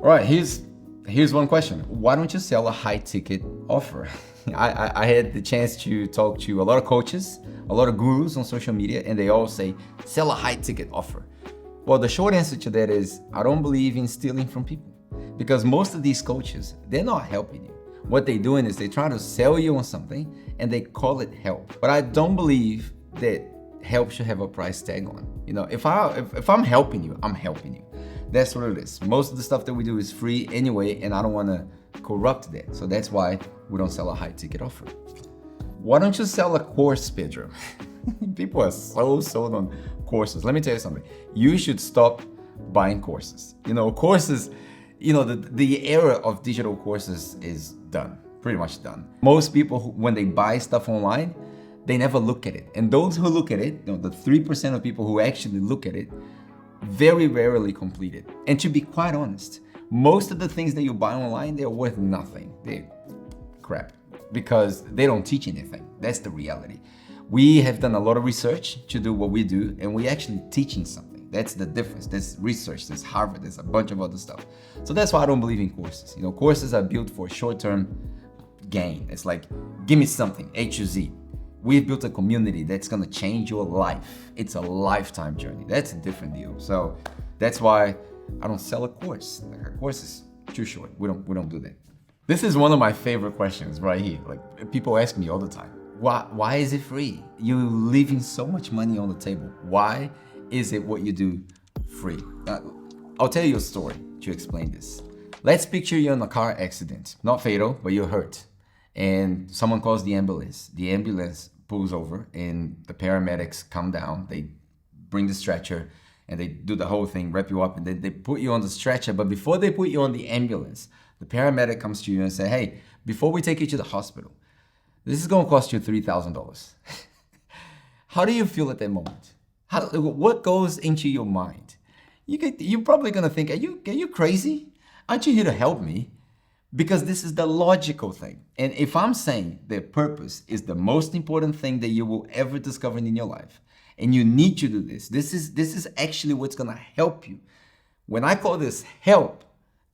All right, here's one question. Why don't you sell a high ticket offer? I had the chance to talk to a lot of coaches, a lot of gurus on social media, and they all say sell a high ticket offer. Well, the short answer to that is I don't believe in stealing from people because most of these coaches, they're not helping you. What they're doing is they're trying to sell you on something and they call it help. But I don't believe that help should have a price tag on. You know, if I'm helping you, I'm helping you. That's what it is. Most of the stuff that we do is free anyway, and I don't want to corrupt that. So that's why we don't sell a high ticket offer. Why don't you sell a course, Pedro? People are so sold on courses. Let me tell you something. You should stop buying courses. You know, courses, the era of digital courses is done, pretty much done. Most people, when they buy stuff online, they never look at it. And those who look at it, the 3% of people who actually look at it, very rarely complete it. And to be quite honest, most of the things that you buy online, they're worth nothing. They're crap because they don't teach anything. That's the reality. We have done a lot of research to do what we do, and we're actually teaching something. That's the difference. There's research, there's Harvard, there's a bunch of other stuff. So that's why I don't believe in courses. Courses are built for short-term gain. It's like, give me something, A to Z. We've built a community that's gonna change your life. It's a lifetime journey. That's a different deal. So that's why I don't sell a course. Like, a course is too short. We don't do that. This is one of my favorite questions right here. Like, people ask me all the time, why is it free? You're leaving so much money on the table. Why is it what you do free? I'll tell you a story to explain this. Let's picture you're in a car accident. Not fatal, but you're hurt. And someone calls the ambulance. The ambulance pulls over and the paramedics come down. They bring the stretcher and they do the whole thing, wrap you up, and then they put you on the stretcher. But before they put you on the ambulance, the paramedic comes to you and say, hey, before we take you to the hospital, this is gonna cost you $3,000. How do you feel at that moment? What goes into your mind? You're probably gonna think, are you crazy? Aren't you here to help me? Because this is the logical thing. And if I'm saying that purpose is the most important thing that you will ever discover in your life, and you need to do this is actually what's gonna help you. When I call this help,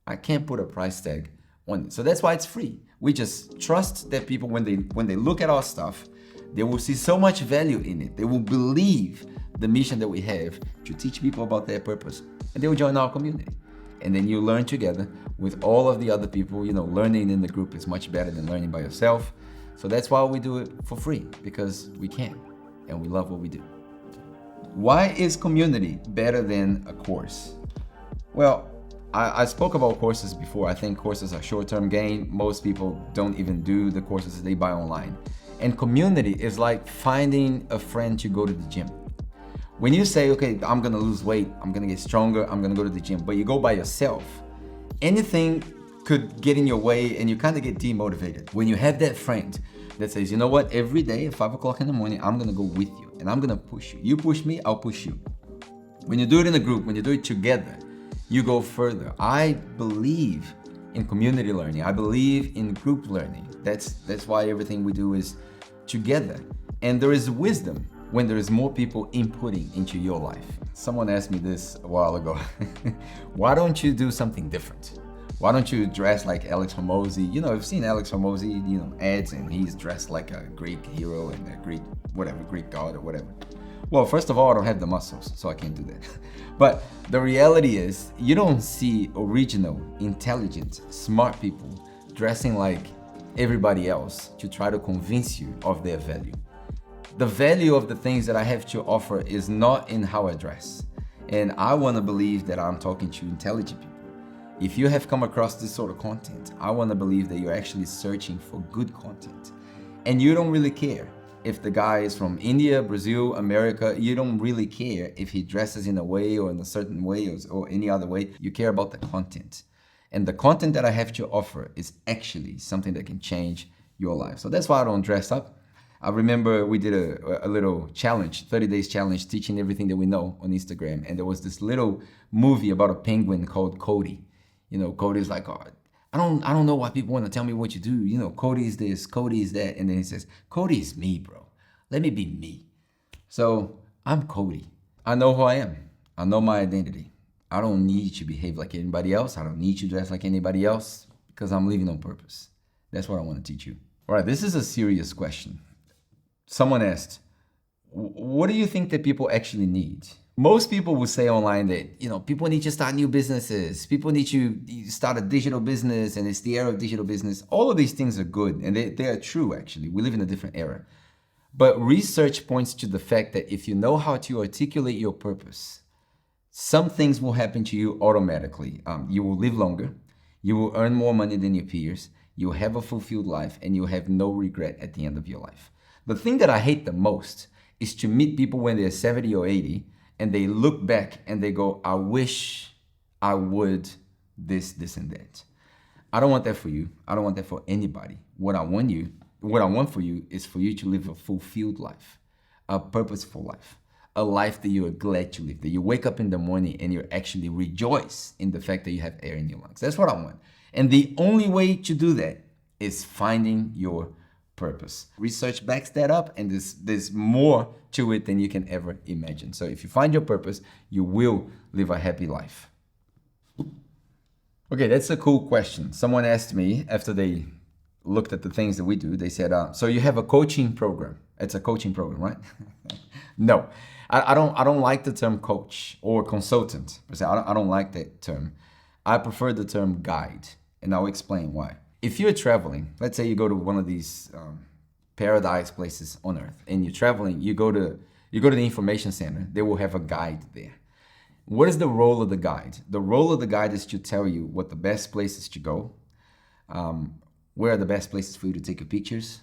I can't put a price tag on it. So that's why it's free. We just trust that people, when they look at our stuff, they will see so much value in it. They will believe the mission that we have to teach people about their purpose, and they will join our community. And then you learn together with all of the other people. Learning in the group is much better than learning by yourself. So that's why we do it for free, because we can, and we love what we do. Why is community better than a course? Well, I spoke about courses before. I think courses are short-term gain. Most people don't even do the courses they buy online. And community is like finding a friend to go to the gym. When you say, okay, I'm gonna lose weight, I'm gonna get stronger, I'm gonna go to the gym, but you go by yourself, anything could get in your way and you kind of get demotivated. When you have that friend that says, you know what, every day at 5 o'clock in the morning, I'm gonna go with you and I'm gonna push you. You push me, I'll push you. When you do it in a group, when you do it together, you go further. I believe in community learning. I believe in group learning. That's why everything we do is together. And there is wisdom when there is more people inputting into your life. Someone asked me this a while ago. Why don't you do something different? Why don't you dress like Alex Hormozy? I've seen Alex Hormozy, ads, and he's dressed like a Greek hero and a Greek god or whatever. Well, first of all, I don't have the muscles, so I can't do that. But the reality is, you don't see original, intelligent, smart people dressing like everybody else to try to convince you of their value. The value of the things that I have to offer is not in how I dress. And I want to believe that I'm talking to intelligent people. If you have come across this sort of content, I want to believe that you're actually searching for good content. And you don't really care if the guy is from India, Brazil, America. You don't really care if he dresses in a way or in a certain way or any other way. You care about the content. And the content that I have to offer is actually something that can change your life. So that's why I don't dress up. I remember we did a little challenge, 30 days challenge, teaching everything that we know on Instagram. And there was this little movie about a penguin called Cody. Cody's like, oh, I don't know why people want to tell me what you do. Cody is this, Cody is that. And then he says, Cody is me, bro. Let me be me. So I'm Cody. I know who I am. I know my identity. I don't need to behave like anybody else. I don't need to dress like anybody else because I'm living on purpose. That's what I want to teach you. All right, this is a serious question. Someone asked, what do you think that people actually need? Most people will say online that, people need to start new businesses. People need to start a digital business, and it's the era of digital business. All of these things are good, and they are true, actually. We live in a different era. But research points to the fact that if you know how to articulate your purpose, some things will happen to you automatically. You will live longer. You will earn more money than your peers. You'll have a fulfilled life, and you'll have no regret at the end of your life. The thing that I hate the most is to meet people when they're 70 or 80, and they look back and they go, I wish I would this, and that. I don't want that for you. I don't want that for anybody. What I want for you is for you to live a fulfilled life, a purposeful life, a life that you are glad to live, that you wake up in the morning and you actually rejoice in the fact that you have air in your lungs. That's what I want. And the only way to do that is finding your purpose. Research backs that up, and there's more to it than you can ever imagine. So if you find your purpose, you will live a happy life. Okay, that's a cool question. Someone asked me after they looked at the things that we do, they said, so you have a coaching program. It's a coaching program, right? No, I don't like the term coach or consultant. I don't like that term. I prefer the term guide, and I'll explain why. If you're traveling, let's say you go to one of these paradise places on earth, and you're traveling, you go to the information center, they will have a guide there. What is the role of the guide? The role of the guide is to tell you what the best places to go, where are the best places for you to take your pictures,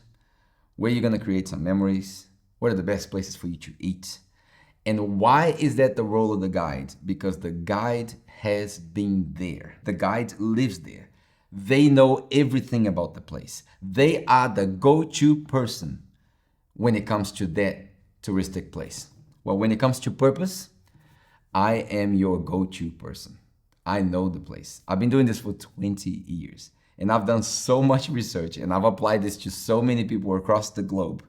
where you're going to create some memories, what are the best places for you to eat. And why is that the role of the guide? Because the guide has been there. The guide lives there. They know everything about the place. They are the go-to person when it comes to that touristic place. Well, when it comes to purpose, I am your go-to person. I know the place. I've been doing this for 20 years, and I've done so much research, and I've applied this to so many people across the globe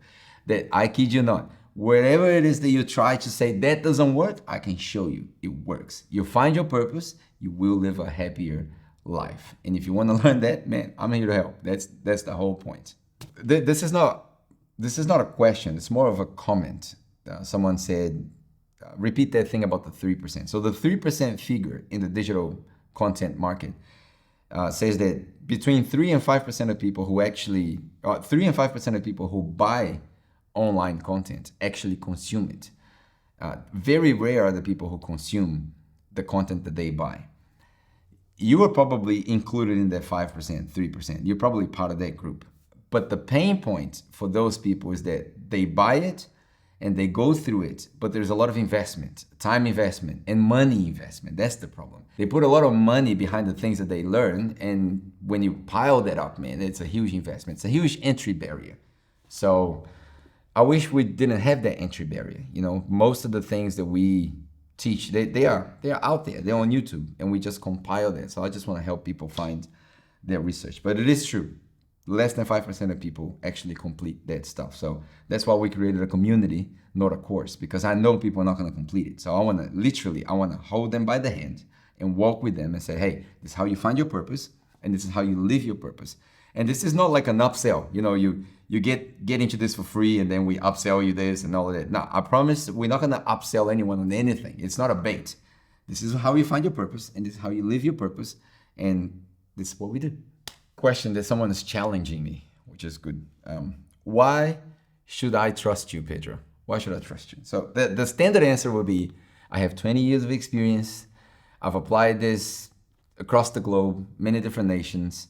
that I kid you not, wherever it is that you try to say that doesn't work, I can show you it works. You find your purpose, you will live a happier life. And if you want to learn that, man, I'm here to help. That's the whole point. This is not a question. It's more of a comment. Someone said, repeat that thing about the 3%. So the 3% figure in the digital content market says that between 3 and 5% of people who actually, 3 and 5% of people who buy online content actually consume it. Very rare are the people who consume the content that they buy. You are probably included in that 5%, 3%. You're probably part of that group. But the pain point for those people is that they buy it and they go through it, but there's a lot of investment, time investment, and money investment. That's the problem. They put a lot of money behind the things that they learn, and when you pile that up, man, it's a huge investment. It's a huge entry barrier. So I wish we didn't have that entry barrier. Most of the things that we teach, they are out there. They're on YouTube, and we just compile that. So I just want to help people find their research. But it is true. Less than 5% of people actually complete that stuff. So that's why we created a community, not a course, because I know people are not going to complete it. So I want to hold them by the hand and walk with them and say, hey, this is how you find your purpose, and this is how you live your purpose. And this is not like an upsell. You get into this for free, and then we upsell you this and all of that. No, I promise we're not going to upsell anyone on anything. It's not a bait. This is how you find your purpose, and this is how you live your purpose, and this is what we do. Question that someone is challenging me, which is good. Why should I trust you, Pedro? Why should I trust you? So the standard answer would be, I have 20 years of experience. I've applied this across the globe, many different nations,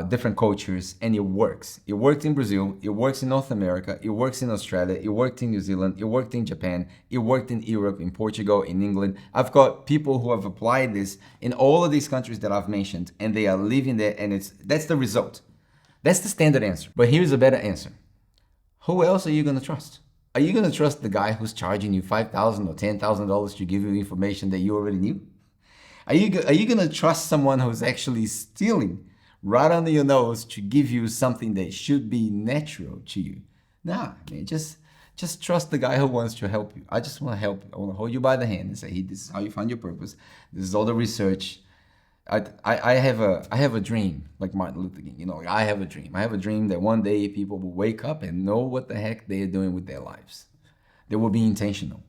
different cultures, and it works. It worked in Brazil, it works in North America, it works in Australia, it worked in New Zealand, it worked in Japan, it worked in Europe, in Portugal, in England. I've got people who have applied this in all of these countries that I've mentioned, and they are living there, and that's the result. That's the standard answer. But here's a better answer. Who else are you going to trust? Are you going to trust the guy who's charging you $5,000 or $10,000 to give you information that you already knew? Are you going to trust someone who's actually stealing right under your nose to give you something that should be natural to you? Nah, man, just Just trust the guy who wants to help you. I just want to help you. I want to hold you by the hand and say, hey, this is how you find your purpose. This is all the research. I have a dream, like Martin Luther King. Like, I have a dream. I have a dream that one day people will wake up and know what the heck they are doing with their lives. They will be intentional.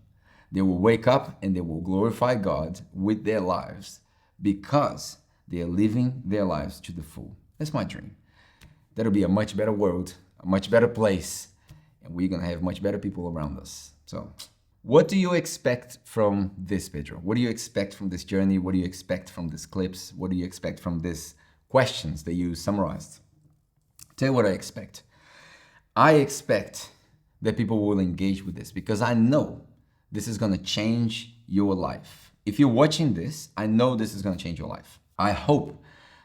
They will wake up and they will glorify God with their lives because they are living their lives to the full. That's my dream. That'll be a much better world, a much better place, and we're gonna have much better people around us. So, what do you expect from this, Pedro? What do you expect from this journey? What do you expect from these clips? What do you expect from these questions that you summarized? Tell you what I expect. I expect that people will engage with this because I know this is gonna change your life. If you're watching this, I know this is gonna change your life. I hope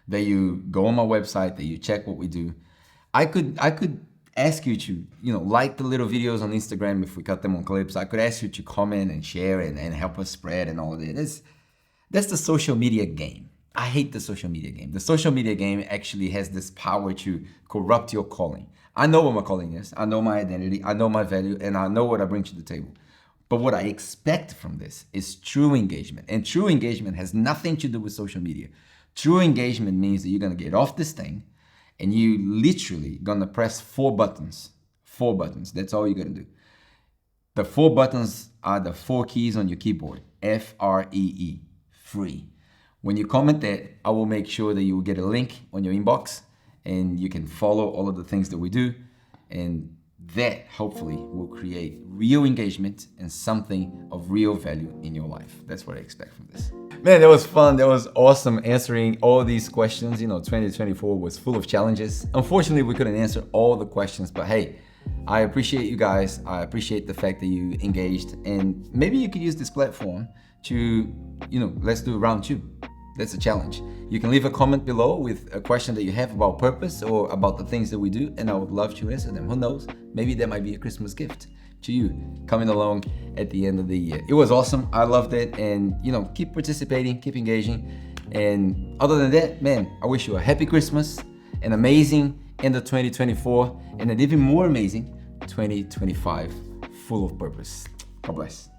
that you go on my website, that you check what we do. I could ask you to, like the little videos on Instagram if we cut them on clips. I could ask you to comment and share and help us spread and all of it. That's the social media game. I hate the social media game. The social media game actually has this power to corrupt your calling. I know what my calling is. I know my identity. I know my value, and I know what I bring to the table. But what I expect from this is true engagement. And true engagement has nothing to do with social media. True engagement means that you're gonna get off this thing and you literally gonna press 4 buttons. 4 buttons, that's all you're gonna do. The 4 buttons are the 4 keys on your keyboard. F-R-E-E, free. When you comment that, I will make sure that you will get a link on your inbox and you can follow all of the things that we do. And that hopefully will create real engagement and something of real value in your life. That's what I expect from this. Man, that was fun. That was awesome answering all these questions. 2024 was full of challenges. Unfortunately, we couldn't answer all the questions, but hey, I appreciate you guys. I appreciate the fact that you engaged, and maybe you could use this platform to, let's do round 2. That's a challenge. You can leave a comment below with a question that you have about purpose or about the things that we do, and I would love to answer them. Who knows? Maybe that might be a Christmas gift to you coming along at the end of the year. It was awesome. I loved it. And, keep participating, keep engaging. And other than that, man, I wish you a happy Christmas, an amazing end of 2024, and an even more amazing 2025 full of purpose. God bless.